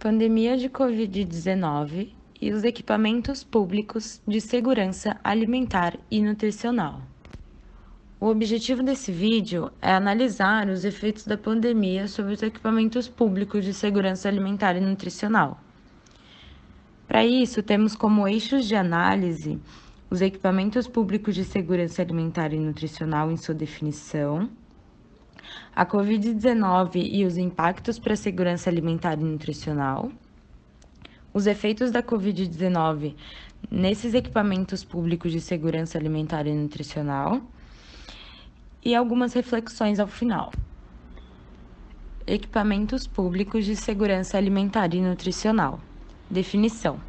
Pandemia de Covid-19 e os equipamentos públicos de segurança alimentar e nutricional. O objetivo desse vídeo é analisar os efeitos da pandemia sobre os equipamentos públicos de segurança alimentar e nutricional. Para isso, temos como eixos de análise os equipamentos públicos de segurança alimentar e nutricional em sua definição, a Covid-19 e os impactos para a segurança alimentar e nutricional, os efeitos da Covid-19 nesses equipamentos públicos de segurança alimentar e nutricional e algumas reflexões ao final. Equipamentos públicos de segurança alimentar e nutricional. Definição.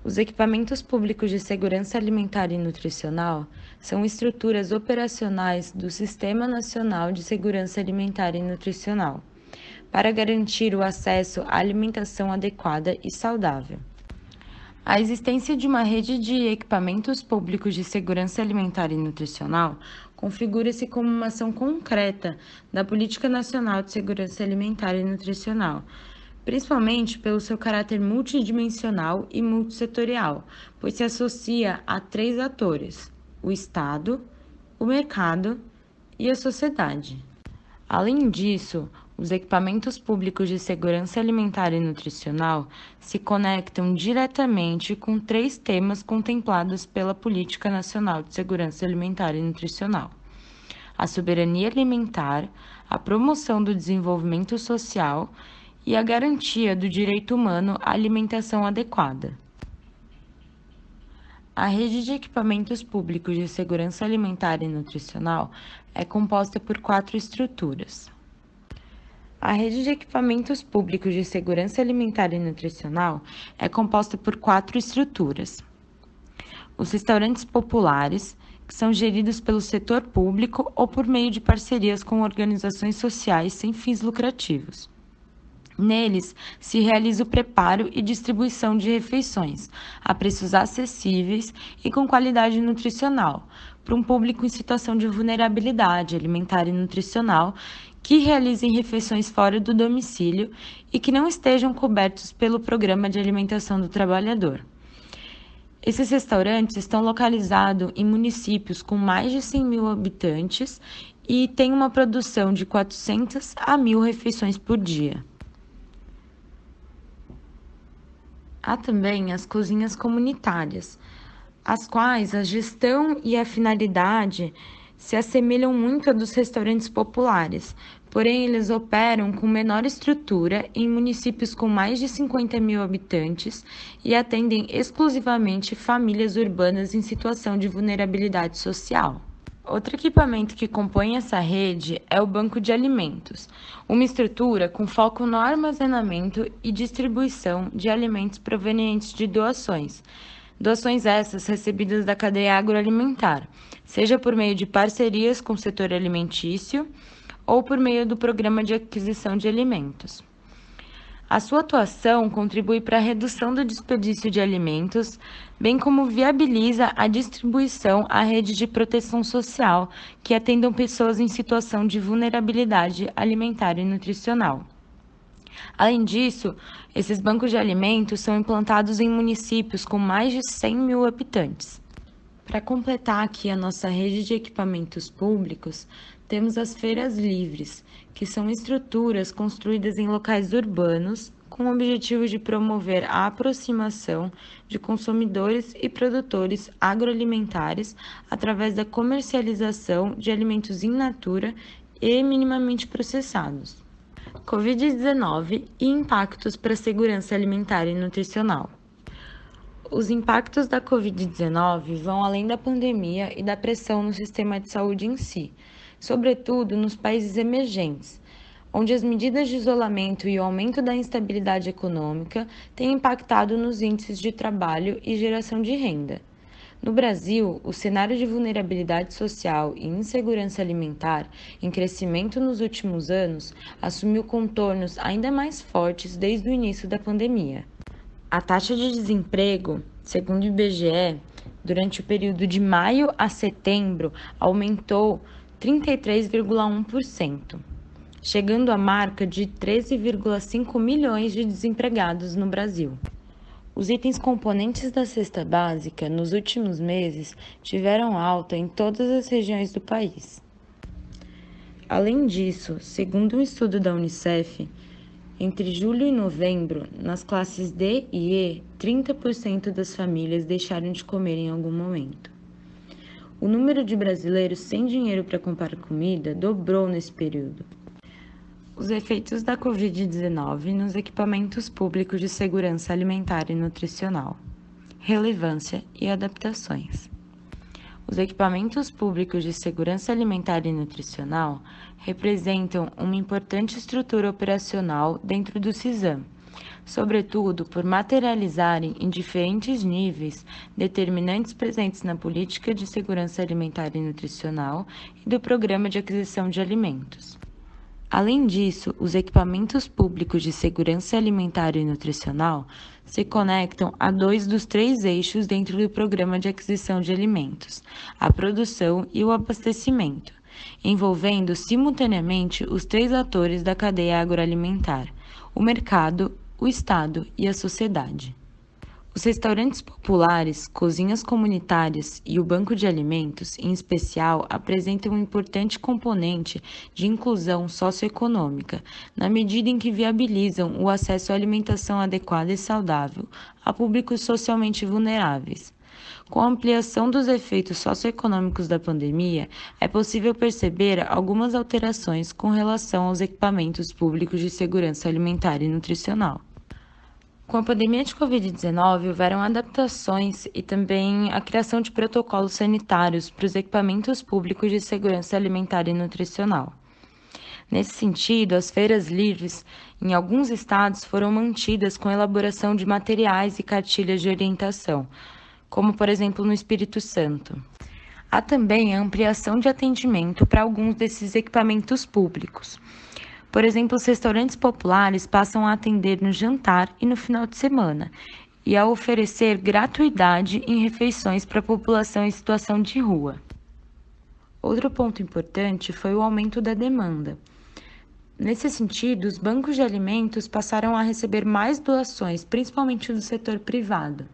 Os equipamentos públicos de segurança alimentar e nutricional são estruturas operacionais do Sistema Nacional de Segurança Alimentar e Nutricional, para garantir o acesso à alimentação adequada e saudável. A existência de uma rede de equipamentos públicos de segurança alimentar e nutricional configura-se como uma ação concreta da Política Nacional de Segurança Alimentar e Nutricional, principalmente pelo seu caráter multidimensional e multissetorial, pois se associa a 3 atores: o Estado, o mercado e a sociedade. Além disso, os equipamentos públicos de segurança alimentar e nutricional se conectam diretamente com 3 temas contemplados pela Política Nacional de Segurança Alimentar e Nutricional: a soberania alimentar, a promoção do desenvolvimento social e a garantia do direito humano à alimentação adequada. A rede de equipamentos públicos de segurança alimentar e nutricional é composta por 4 estruturas. A rede de equipamentos públicos de segurança alimentar e nutricional é composta por 4 estruturas. Os restaurantes populares, que são geridos pelo setor público ou por meio de parcerias com organizações sociais sem fins lucrativos. Neles, se realiza o preparo e distribuição de refeições, a preços acessíveis e com qualidade nutricional, para um público em situação de vulnerabilidade alimentar e nutricional, que realizem refeições fora do domicílio e que não estejam cobertos pelo Programa de Alimentação do Trabalhador. Esses restaurantes estão localizados em municípios com mais de 100 mil habitantes e têm uma produção de 400 a 1.000 refeições por dia. Há também as cozinhas comunitárias, as quais a gestão e a finalidade se assemelham muito à dos restaurantes populares, porém eles operam com menor estrutura em municípios com mais de 50 mil habitantes e atendem exclusivamente famílias urbanas em situação de vulnerabilidade social. Outro equipamento que compõe essa rede é o banco de alimentos, uma estrutura com foco no armazenamento e distribuição de alimentos provenientes de doações. Doações essas recebidas da cadeia agroalimentar, seja por meio de parcerias com o setor alimentício ou por meio do Programa de Aquisição de Alimentos. A sua atuação contribui para a redução do desperdício de alimentos, bem como viabiliza a distribuição à rede de proteção social, que atendam pessoas em situação de vulnerabilidade alimentar e nutricional. Além disso, esses bancos de alimentos são implantados em municípios com mais de 100 mil habitantes. Para completar aqui a nossa rede de equipamentos públicos, temos as feiras livres, que são estruturas construídas em locais urbanos com o objetivo de promover a aproximação de consumidores e produtores agroalimentares através da comercialização de alimentos in natura e minimamente processados. Covid-19 e impactos para a segurança alimentar e nutricional. Os impactos da Covid-19 vão além da pandemia e da pressão no sistema de saúde em si, sobretudo nos países emergentes, onde as medidas de isolamento e o aumento da instabilidade econômica têm impactado nos índices de trabalho e geração de renda. No Brasil, o cenário de vulnerabilidade social e insegurança alimentar, em crescimento nos últimos anos, assumiu contornos ainda mais fortes desde o início da pandemia. A taxa de desemprego, segundo o IBGE, durante o período de maio a setembro, aumentou 33,1%. chegando à marca de 13,5 milhões de desempregados no Brasil. Os itens componentes da cesta básica, nos últimos meses, tiveram alta em todas as regiões do país. Além disso, segundo um estudo da Unicef, entre julho e novembro, nas classes D e E, 30% das famílias deixaram de comer em algum momento. O número de brasileiros sem dinheiro para comprar comida dobrou nesse período. Os efeitos da Covid-19 nos equipamentos públicos de segurança alimentar e nutricional. Relevância e adaptações. Os equipamentos públicos de segurança alimentar e nutricional representam uma importante estrutura operacional dentro do CISAM, sobretudo por materializarem em diferentes níveis determinantes presentes na política de segurança alimentar e nutricional e do Programa de Aquisição de Alimentos. Além disso, os equipamentos públicos de segurança alimentar e nutricional se conectam a 2 dos 3 eixos dentro do Programa de Aquisição de Alimentos, a produção e o abastecimento, envolvendo simultaneamente os 3 atores da cadeia agroalimentar, o mercado, o Estado e a sociedade. Os restaurantes populares, cozinhas comunitárias e o banco de alimentos, em especial, apresentam um importante componente de inclusão socioeconômica, na medida em que viabilizam o acesso à alimentação adequada e saudável a públicos socialmente vulneráveis. Com a ampliação dos efeitos socioeconômicos da pandemia, é possível perceber algumas alterações com relação aos equipamentos públicos de segurança alimentar e nutricional. Com a pandemia de Covid-19, houveram adaptações e também a criação de protocolos sanitários para os equipamentos públicos de segurança alimentar e nutricional. Nesse sentido, as feiras livres em alguns estados foram mantidas com a elaboração de materiais e cartilhas de orientação, como, por exemplo, no Espírito Santo. Há também a ampliação de atendimento para alguns desses equipamentos públicos. Por exemplo, os restaurantes populares passam a atender no jantar e no final de semana, e a oferecer gratuidade em refeições para a população em situação de rua. Outro ponto importante foi o aumento da demanda. Nesse sentido, os bancos de alimentos passaram a receber mais doações, principalmente do setor privado.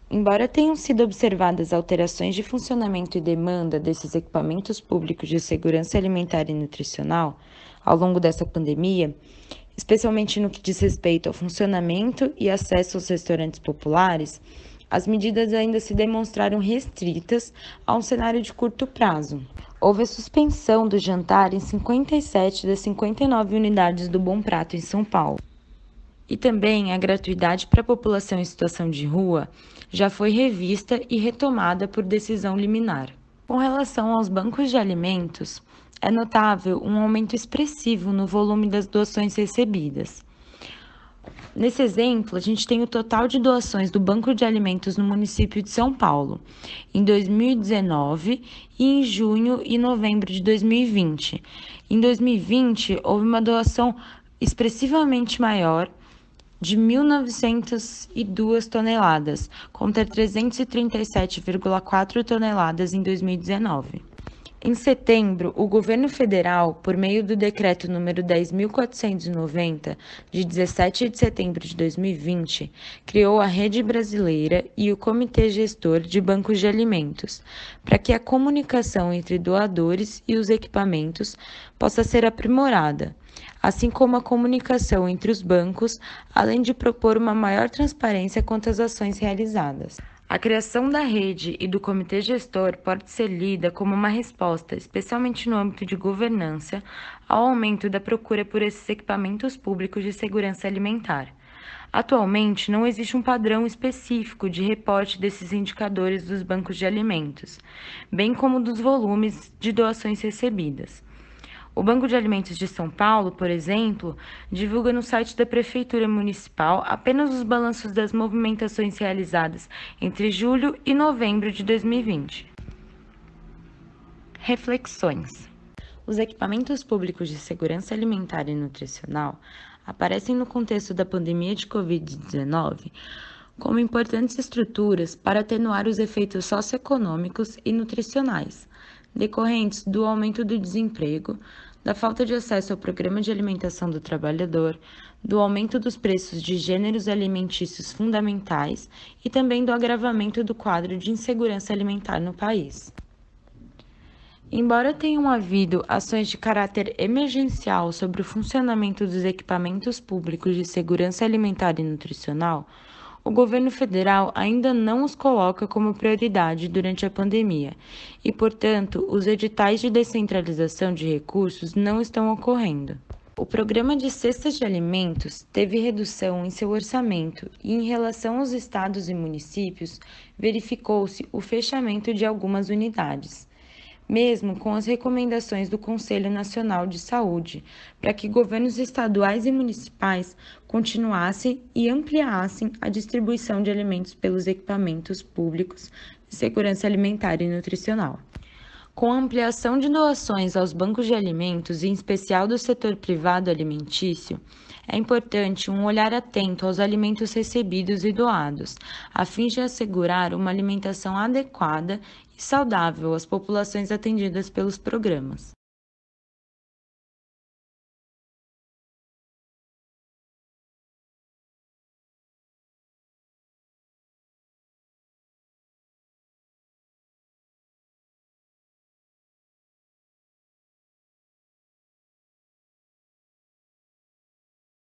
Embora tenham sido observadas alterações de funcionamento e demanda desses equipamentos públicos de segurança alimentar e nutricional ao longo dessa pandemia, especialmente no que diz respeito ao funcionamento e acesso aos restaurantes populares, as medidas ainda se demonstraram restritas a um cenário de curto prazo. Houve a suspensão do jantar em 57 das 59 unidades do Bom Prato em São Paulo. E também a gratuidade para a população em situação de rua já foi revista e retomada por decisão liminar. Com relação aos bancos de alimentos, é notável um aumento expressivo no volume das doações recebidas. Nesse exemplo, a gente tem o total de doações do Banco de Alimentos no município de São Paulo, em 2019 e em junho e novembro de 2020. Em 2020, houve uma doação expressivamente maior, de 1.902 toneladas, contra 337,4 toneladas em 2019. Em setembro, o governo federal, por meio do decreto número 10.490, de 17 de setembro de 2020, criou a Rede Brasileira e o Comitê Gestor de Bancos de Alimentos, para que a comunicação entre doadores e os equipamentos possa ser aprimorada, assim como a comunicação entre os bancos, além de propor uma maior transparência quanto às ações realizadas. A criação da rede e do comitê gestor pode ser lida como uma resposta, especialmente no âmbito de governança, ao aumento da procura por esses equipamentos públicos de segurança alimentar. Atualmente, não existe um padrão específico de reporte desses indicadores dos bancos de alimentos, bem como dos volumes de doações recebidas. O Banco de Alimentos de São Paulo, por exemplo, divulga no site da Prefeitura Municipal apenas os balanços das movimentações realizadas entre julho e novembro de 2020. Reflexões. Os equipamentos públicos de segurança alimentar e nutricional aparecem no contexto da pandemia de Covid-19 como importantes estruturas para atenuar os efeitos socioeconômicos e nutricionais decorrentes do aumento do desemprego, da falta de acesso ao programa de alimentação do trabalhador, do aumento dos preços de gêneros alimentícios fundamentais e também do agravamento do quadro de insegurança alimentar no país. Embora tenham havido ações de caráter emergencial sobre o funcionamento dos equipamentos públicos de segurança alimentar e nutricional, o governo federal ainda não os coloca como prioridade durante a pandemia e, portanto, os editais de descentralização de recursos não estão ocorrendo. O programa de cestas de alimentos teve redução em seu orçamento e, em relação aos estados e municípios, verificou-se o fechamento de algumas unidades, mesmo com as recomendações do Conselho Nacional de Saúde, para que governos estaduais e municipais continuassem e ampliassem a distribuição de alimentos pelos equipamentos públicos de segurança alimentar e nutricional. Com a ampliação de doações aos bancos de alimentos, em especial do setor privado alimentício, é importante um olhar atento aos alimentos recebidos e doados, a fim de assegurar uma alimentação adequada e saudável às populações atendidas pelos programas.